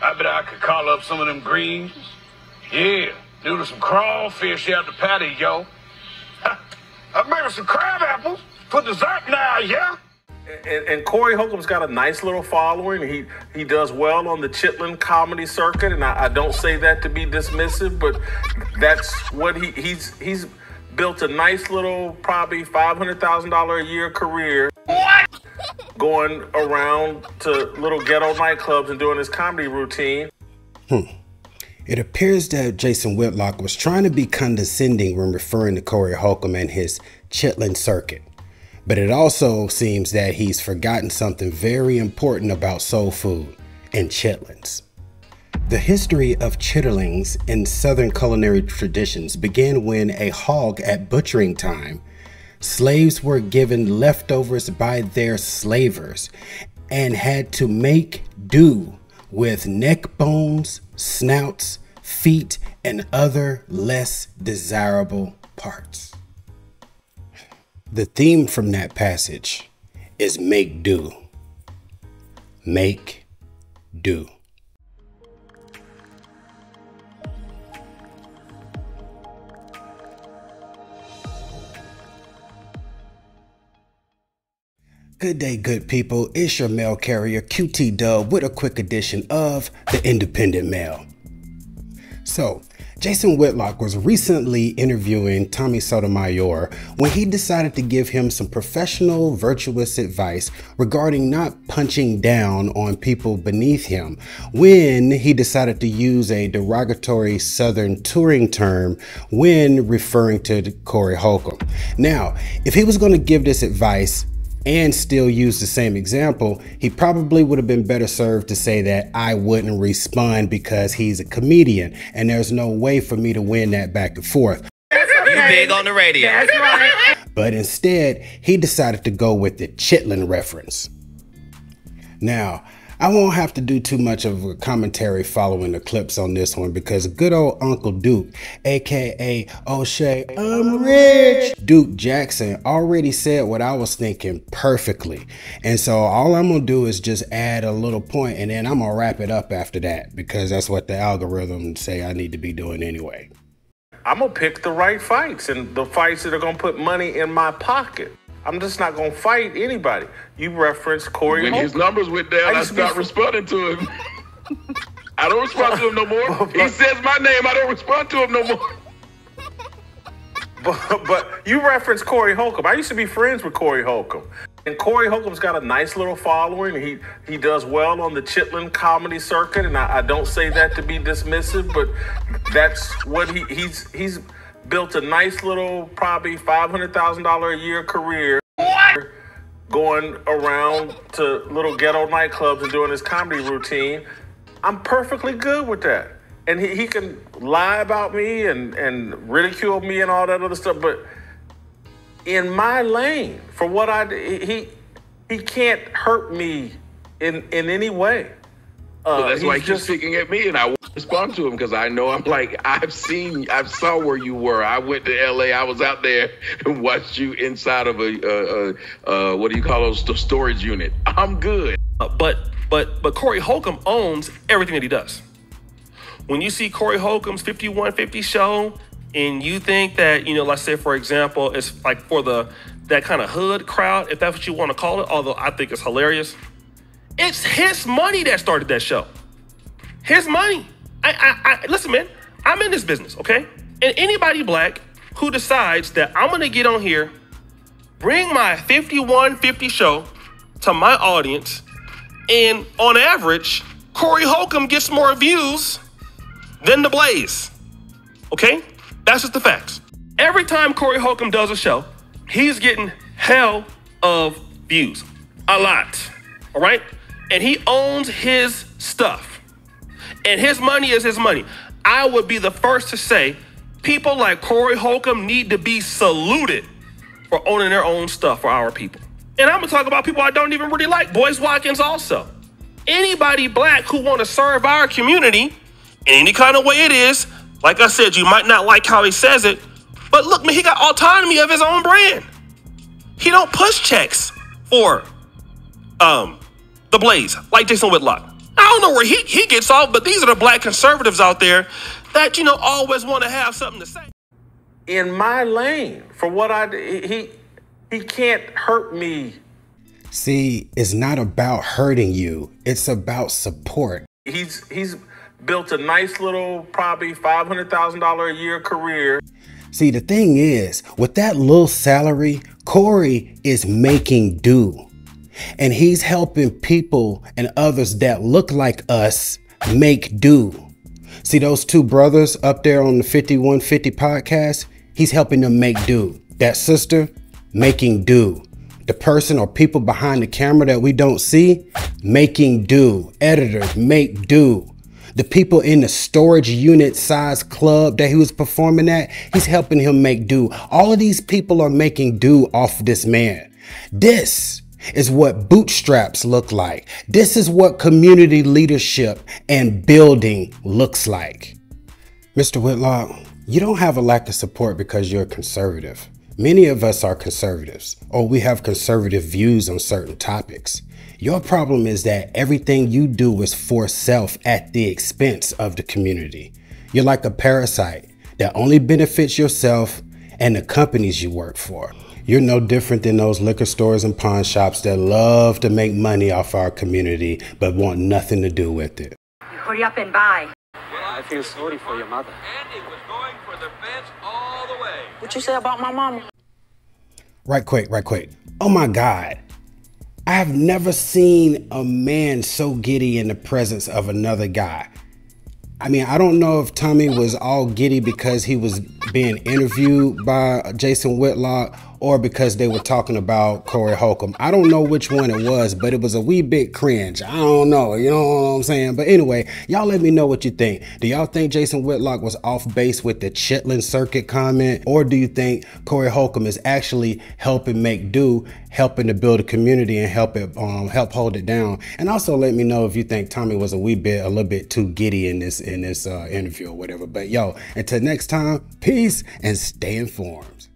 I bet I could call up some of them greens. Yeah, noodle some crawfish out the patty, yo. I made some crab apples for dessert now, yeah? And Corey Holcomb's got a nice little following. He does well on the Chitlin comedy circuit, and I don't say that to be dismissive, but that's what he's built a nice little, probably $500,000 a year career. What? Going around to little ghetto nightclubs and doing his comedy routine. It appears that Jason Whitlock was trying to be condescending when referring to Corey Holcomb and his Chitlin circuit. But it also seems that he's forgotten something very important about soul food and chitlins. The history of chitlins in Southern culinary traditions began when a hog at butchering time, slaves were given leftovers by their slavers and had to make do with neck bones, snouts, feet, and other less desirable parts. The theme from that passage is make do. Make do. Good day, good people. It's your mail carrier, QT Dub, with a quick edition of the Independent Mail. So, Jason Whitlock was recently interviewing Tommy Sotomayor when he decided to give him some professional, virtuous advice regarding not punching down on people beneath him when he decided to use a derogatory Southern touring term when referring to Corey Holcomb. Now, if he was going to give this advice and still use the same example, he probably would have been better served to say that I wouldn't respond because he's a comedian and there's no way for me to win that back and forth. You big on the radio. That's right. But instead, he decided to go with the Chitlin reference. Now, I won't have to do too much of a commentary following the clips on this one because good old Uncle Duke, aka Oshay, I'm rich, Duke Jackson, already said what I was thinking perfectly. And so all I'm gonna do is just add a little point and then I'm gonna wrap it up after that because that's what the algorithm say I need to be doing anyway. I'm gonna pick the right fights and the fights that are gonna put money in my pocket. I'm just not gonna fight anybody. You referenced Corey Holcomb. When his numbers went down, I stopped responding to him. I don't respond to him no more. He says my name, I don't respond to him no more. But you referenced Corey Holcomb. I used to be friends with Corey Holcomb. And Corey Holcomb's got a nice little following. He does well on the Chitlin comedy circuit, and I don't say that to be dismissive, but that's what he's built a nice little, probably $500,000 a year career. What? Going around to little ghetto nightclubs and doing his comedy routine. I'm perfectly good with that. And he can lie about me and ridicule me and all that other stuff, but in my lane, for what I do, he can't hurt me in any way. So that's why he keeps speaking at me, and I won't respond to him because I know I'm like, I saw where you were. I went to LA. I was out there and watched you inside of a what do you call those, the storage unit. I'm good. But Corey Holcomb owns everything that he does. When you see Corey Holcomb's 5150 show, and you think that, you know, let's say for example, it's like for that kind of hood crowd, if that's what you want to call it, although I think it's hilarious. It's his money that started that show. His money. Listen, man, I'm in this business, okay? And anybody black who decides that I'm gonna get on here, bring my 5150 show to my audience, and on average, Corey Holcomb gets more views than The Blaze, okay? That's just the facts. Every time Corey Holcomb does a show, he's getting hell of views, a lot, all right? And he owns his stuff. And his money is his money. I would be the first to say people like Corey Holcomb need to be saluted for owning their own stuff for our people. And I'm gonna talk about people I don't even really like. Boyce Watkins also. Anybody black who wanna serve our community in any kind of way it is, like I said, you might not like how he says it, but look, man, he got autonomy of his own brand. He don't push checks for The Blaze, like Jason Whitlock. I don't know where he gets off, but these are the black conservatives out there that, always want to have something to say. In my lane, for what I did, he can't hurt me. See, it's not about hurting you. It's about support. He's built a nice little, probably $500,000 a year career. See, the thing is, with that little salary, Corey is making do. And he's helping people and others that look like us make do. See those two brothers up there on the 5150 podcast? He's helping them make do. That sister, making do. The person or people behind the camera that we don't see, making do. Editors, make do. The people in the storage unit size club that he was performing at, he's helping him make do. All of these people are making do off this man. This is what bootstraps look like. This is what community leadership and building looks like. Mr. Whitlock, you don't have a lack of support because you're conservative. Many of us are conservatives, or we have conservative views on certain topics. Your problem is that everything you do is for self at the expense of the community. You're like a parasite that only benefits yourself and the companies you work for. You're no different than those liquor stores and pawn shops that love to make money off our community but want nothing to do with it. You hurry up and buy. I feel sorry for your mother. Andy was going for the fence all the way. What you say about my mama? Right quick. Oh my God. I have never seen a man so giddy in the presence of another guy. I mean, I don't know if Tommy was all giddy because he was being interviewed by Jason Whitlock or because they were talking about Corey Holcomb. I don't know which one it was, but it was a wee bit cringe. I don't know, you know what I'm saying? But anyway, y'all let me know what you think. Do y'all think Jason Whitlock was off base with the chitlin circuit comment? Or do you think Corey Holcomb is actually helping make do, helping to build a community and help hold it down? And also let me know if you think Tommy was a little bit too giddy in this interview or whatever. But yo, until next time, peace and stay informed.